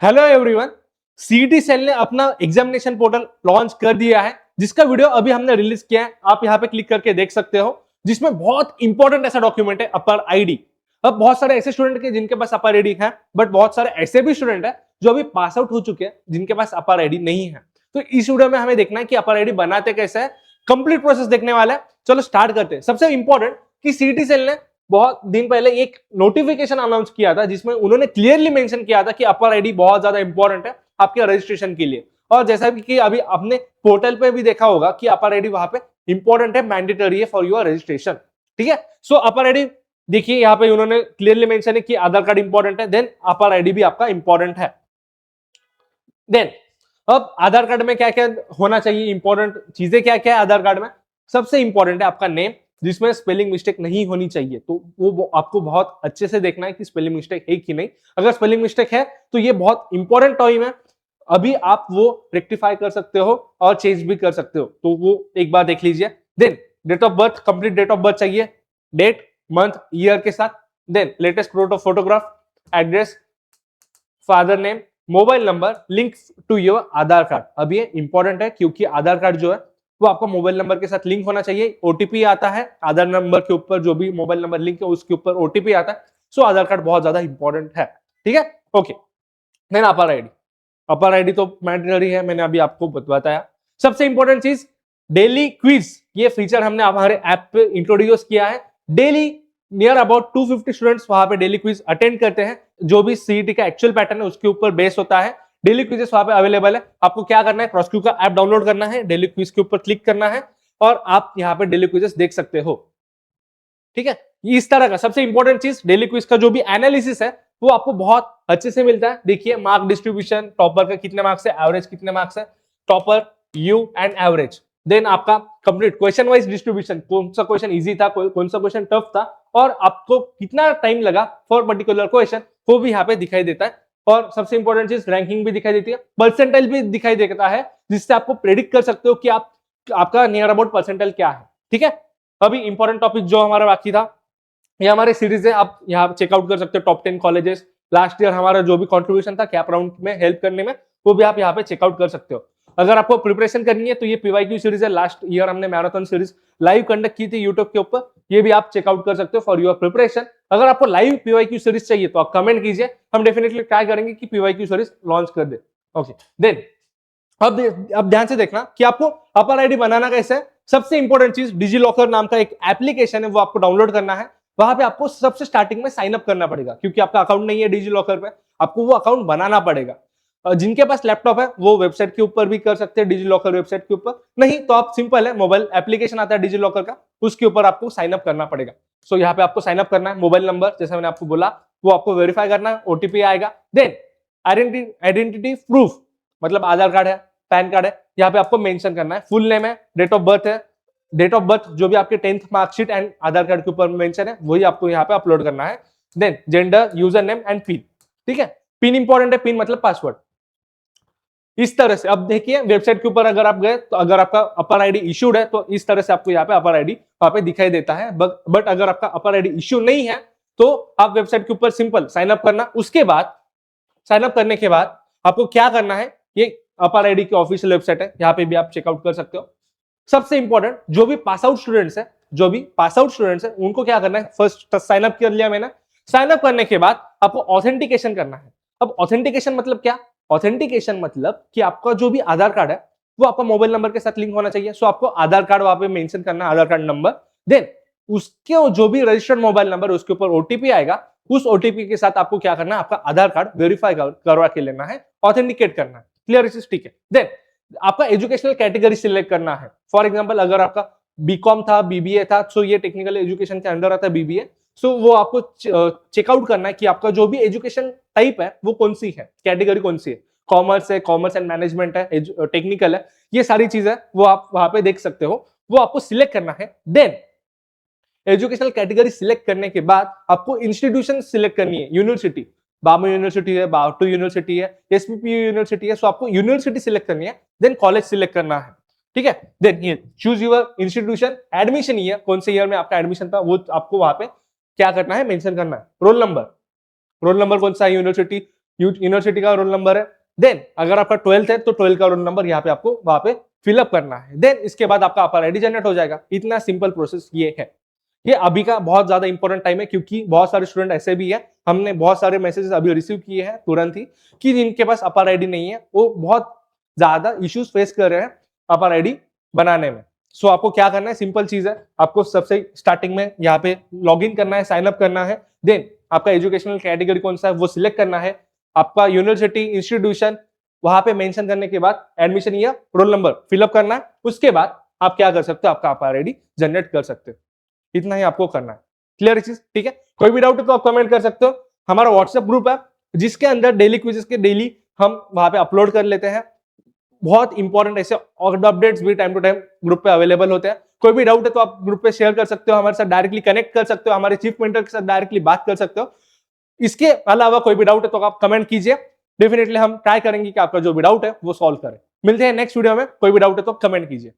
Hello everyone. CET cell ने अपना examination portal launch कर दिया है, जिसका वीडियो अभी हमने रिलीज किया है। आप यहाँ पे क्लिक करके देख सकते हो, जिसमें बहुत इंपॉर्टेंट ऐसा डॉक्यूमेंट है अपर आईडी। अब बहुत सारे ऐसे स्टूडेंट के जिनके पास अपर आईडी है, बट बहुत सारे ऐसे भी स्टूडेंट है जो अभी पास आउट हो चुके हैं जिनके पास अपर आईडी नहीं है। तो इस वीडियो में हमें देखना है कि अपर आईडी बनाते कैसे है, कंप्लीट प्रोसेस देखने वाला है। चलो स्टार्ट करते हैं। सबसे इंपॉर्टेंट कि सीईटी सेल ने बहुत दिन पहले एक नोटिफिकेशन अनाउंस किया था, जिसमें उन्होंने क्लियरली मेंशन किया था कि अपर आईडी बहुत ज्यादा इंपॉर्टेंट है आपके रजिस्ट्रेशन के लिए। और जैसा कि अभी आपने पोर्टल पे भी देखा होगा कि अपर आईडी वहां पे इंपॉर्टेंट है, मैंडेटरी है फॉर योर रजिस्ट्रेशन। ठीक है, सो अपर आईडी देखिए यहाँ पे उन्होंने क्लियरली मेंशन है कि आधार कार्ड इंपॉर्टेंट है, देन अपर आईडी भी आपका इंपॉर्टेंट है। देन अब आधार कार्ड में क्या क्या होना चाहिए, इंपॉर्टेंट चीजें क्या क्या है आधार कार्ड में। सबसे इंपॉर्टेंट है आपका नेम, जिसमें स्पेलिंग मिस्टेक नहीं होनी चाहिए। तो वो आपको बहुत अच्छे से देखना है कि स्पेलिंग मिस्टेक है कि नहीं। अगर स्पेलिंग मिस्टेक है तो ये बहुत इंपॉर्टेंट टाइम है, अभी आप वो रेक्टिफाई कर सकते हो और चेंज भी कर सकते हो, तो वो एक बार देख लीजिए। Then date of birth, complete date of birth चाहिए, डेट मंथ ईयर के साथ। Then latest photograph, address, father name, mobile number link to your Aadhaar card. अब ये इंपॉर्टेंट है क्योंकि आधार कार्ड जो है वो आपका मोबाइल नंबर के साथ लिंक होना चाहिए। ओटीपी आता है आधार नंबर के ऊपर, जो भी मोबाइल नंबर लिंक है उसके ऊपर ओटीपी आता है। सो आधार कार्ड बहुत ज्यादा इंपॉर्टेंट है। ठीक है, ओके। देन अपर आईडी, अपर आईडी तो मैंडेटरी है, मैंने अभी आपको बताया। सबसे इंपॉर्टेंट चीज डेली क्विज, ये फीचर हमने हमारे ऐप पे इंट्रोड्यूस किया है। डेली नियर अबाउट 250 स्टूडेंट्स वहां पे डेली क्विज अटेंड करते हैं। जो भी सीईटी का एक्चुअल पैटर्न है उसके ऊपर बेस होता है। डेली क्विजेस वहां पे अवेलेबल है। आपको क्या करना है, क्रॉसक्यू का ऐप डाउनलोड करना है, डेली क्विज के ऊपर क्लिक करना है और आप यहाँ पे डेली क्विजेस देख सकते हो। ठीक है, इस तरह का सबसे इंपॉर्टेंट चीज डेली क्विज का जो भी एनालिसिस है वो आपको बहुत अच्छे से मिलता है। देखिए मार्क डिस्ट्रीब्यूशन, टॉपर का कितने मार्क्स है, एवरेज कितने मार्क्स है, topper, you and average. Then आपका कंप्लीट क्वेश्चन वाइज डिस्ट्रीब्यूशन, कौन सा क्वेश्चन इजी था, कौन सा क्वेश्चन टफ था और आपको कितना टाइम लगा फॉर पर्टिकुलर क्वेश्चन, वो भी यहाँ पे दिखाई देता है। और सबसे इंपॉर्टेंट चीज रैंकिंग भी दिखाई देती है, परसेंटाइल भी दिखाई देता है, जिससे आपको प्रेडिक्ट कर सकते हो कि आपका नियर अबाउट परसेंटाइल क्या है। ठीक है, अभी इंपॉर्टेंट टॉपिक जो हमारा बाकी था, ये हमारे सीरीज है, आप यहाँ चेकआउट कर सकते हो। टॉप 10 कॉलेजेस, लास्ट ईयर हमारा जो भी कंट्रीब्यूशन था कैप राउंड में हेल्प करने में, वो भी आप यहाँ पे चेकआउट कर सकते हो। अगर आपको प्रिपरेशन करनी है तो ये पीवाईक्यू सीरीज है, लास्ट ईयर हमने मैराथन सीरीज लाइव कंडक्ट की थी यूट्यूब के ऊपर, ये भी आप चेकआउट कर सकते हो फॉर योर प्रिपरेशन। अगर आपको लाइव पीवाईक्यू सीरीज चाहिए तो आप कमेंट कीजिए, हम डेफिनेटली ट्राई करेंगे कि पीवाईक्यू सीरीज लॉन्च कर दे। ओके, देन अब ध्यान से देखना कि आपको अपर आईडी बनाना कैसे है। सबसे इंपॉर्टेंट चीज डिजी लॉकर नाम का एक एप्लीकेशन है, वो आपको डाउनलोड करना है। वहां पे आपको सबसे स्टार्टिंग में साइन अप करना पड़ेगा, क्योंकि आपका अकाउंट नहीं है डिजी लॉकर पे, आपको वो अकाउंट बनाना पड़ेगा। जिनके पास लैपटॉप है वो वेबसाइट के ऊपर भी कर सकते हैं, डिजी लॉकर वेबसाइट के ऊपर। नहीं तो आप सिंपल है, मोबाइल एप्लीकेशन आता है डिजी लॉकर का, उसके ऊपर आपको साइन अप करना पड़ेगा। सो यहाँ पे आपको साइन अप करना है, मोबाइल नंबर जैसा मैंने आपको बोला वो आपको वेरीफाई करना है, ओटीपी आएगा। देन आइडेंटिटी प्रूफ, मतलब आधार कार्ड है, पैन कार्ड है, यहाँ पे आपको मेंशन करना है। फुल नेम है, डेट ऑफ बर्थ है, डेट ऑफ बर्थ जो भी आपके 10th marksheet and Aadhaar card के ऊपर मेंशन है वही आपको यहाँ पे अपलोड करना है। Then gender, user name and pin. ठीक है, पिन इंपॉर्टेंट है, पिन मतलब पासवर्ड। इस तरह से अब देखिए वेबसाइट के ऊपर अगर आप गए तो अगर आपका अपर आईडी इश्यूड है तो इस तरह से आपको यहाँ पे अपर आईडी वहां पे दिखाई देता है। बट अगर आपका अपर आईडी इश्यू नहीं है तो आप वेबसाइट के ऊपर सिंपल साइन अप करना। उसके बाद साइन अप करने के बाद आपको क्या करना है, ये अपर आईडी की ऑफिशियल वेबसाइट है, यहाँ पे भी आप चेकआउट कर सकते हो। सबसे इंपॉर्टेंट जो भी पास आउट स्टूडेंट्स है, जो भी पास आउट स्टूडेंट्स है उनको क्या करना है, फर्स्ट साइन अप कर लिया मैंने। साइन अप करने के बाद आपको ऑथेंटिकेशन करना है। अब ऑथेंटिकेशन मतलब क्या, ऑथेंटिकेशन मतलब कि आपका जो भी आधार कार्ड है वो आपका मोबाइल नंबर के साथ लिंक होना चाहिए। सो आपको आधार कार्ड वहां पे मेंशन करना है, आधार कार्ड नंबर। देन उसके जो भी रजिस्टर्ड मोबाइल नंबर उसके ऊपर ओटीपी आएगा, उस ओटीपी के साथ आपको क्या करना है, आपका आधार कार्ड वेरीफाई करवा के लेना है, ऑथेंटिकेट करना है। क्लियर चीज, ठीक है। देन आपका एजुकेशनल कैटेगरी सिलेक्ट करना है। फॉर एग्जांपल अगर आपका बीकॉम था, बीबीए था, सो ये टेक्निकल एजुकेशन के अंडर आता है बीबीए। सो वो आपको चेकआउट करना है कि आपका जो भी एजुकेशन टाइप है वो कौन सी है, कैटेगरी कौन सी है, कॉमर्स है, कॉमर्स एंड मैनेजमेंट है, टेक्निकल है, ये सारी चीजें वो आप वहां पे देख सकते हो, वो आपको सिलेक्ट करना है। देन एजुकेशनल कैटेगरी सिलेक्ट करने के बाद आपको इंस्टीट्यूशन सिलेक्ट करनी है, यूनिवर्सिटी, बाबू यूनिवर्सिटी है, बावटू यूनिवर्सिटी है, एसपीपीयू यूनिवर्सिटी है। सो आपको यूनिवर्सिटी सिलेक्ट करनी है, देन कॉलेज सिलेक्ट करना है। ठीक है, देन ये choose your institution, admission year, कौन से ईयर में आपका एडमिशन था वो आपको वहां पे क्या करना है, मेंशन करना है। रोल नंबर, रोल नंबर कौन सा है यूनिवर्सिटी, यूनिवर्सिटी का रोल नंबर है। देन अगर आपका 12th है तो 12 का रोल नंबर यहाँ पे आपको वहां पे फिलअप करना है। देन इसके बाद आपका अपर आईडी जनरेट हो जाएगा। इतना सिंपल प्रोसेस ये है। ये अभी का बहुत ज्यादा इंपॉर्टेंट टाइम है, क्योंकि बहुत सारे स्टूडेंट ऐसे भी है, हमने बहुत सारे मैसेजेस अभी रिसीव किए हैं तुरंत ही, कि जिनके पास अपर आईडी नहीं है, वो बहुत ज्यादा इश्यूज फेस कर रहे हैं अपर आईडी बनाने में। सो आपको क्या करना है, सिंपल चीज है, आपको सबसे स्टार्टिंग में यहाँ पे लॉग इन करना है, साइन अप करना है। देन आपका एजुकेशनल कैटेगरी कौन सा है वो सिलेक्ट करना है, आपका यूनिवर्सिटी इंस्टीट्यूशन वहां पे मेंशन करने के बाद एडमिशन या रोल नंबर फिलअप करना है। उसके बाद आप क्या कर सकते हो, आपका अपर आईडी जनरेट कर सकते हो। इतना ही आपको करना है। क्लियर चीज, ठीक है। कोई भी डाउट है तो आप कमेंट कर सकते हो। हमारा व्हाट्सएप ग्रुप है जिसके अंदर डेली क्विजेस के डेली हम वहां पे अपलोड कर लेते हैं। बहुत इंपॉर्टेंट ऐसे और अपडेट्स भी टाइम टू टाइम ग्रुप पे अवेलेबल होते हैं। कोई भी डाउट है तो आप ग्रुप पे शेयर कर सकते हो, हमारे साथ डायरेक्टली कनेक्ट कर सकते हो, हमारे चीफ मेंटर के साथ डायरेक्टली बात कर सकते हो। इसके अलावा कोई भी डाउट है तो आप कमेंट कीजिए, डेफिनेटली हम ट्राई करेंगे कि आपका जो भी डाउट है वो सॉल्व करें। मिलते हैं नेक्स्ट वीडियो में। कोई भी डाउट है तो कमेंट कीजिए।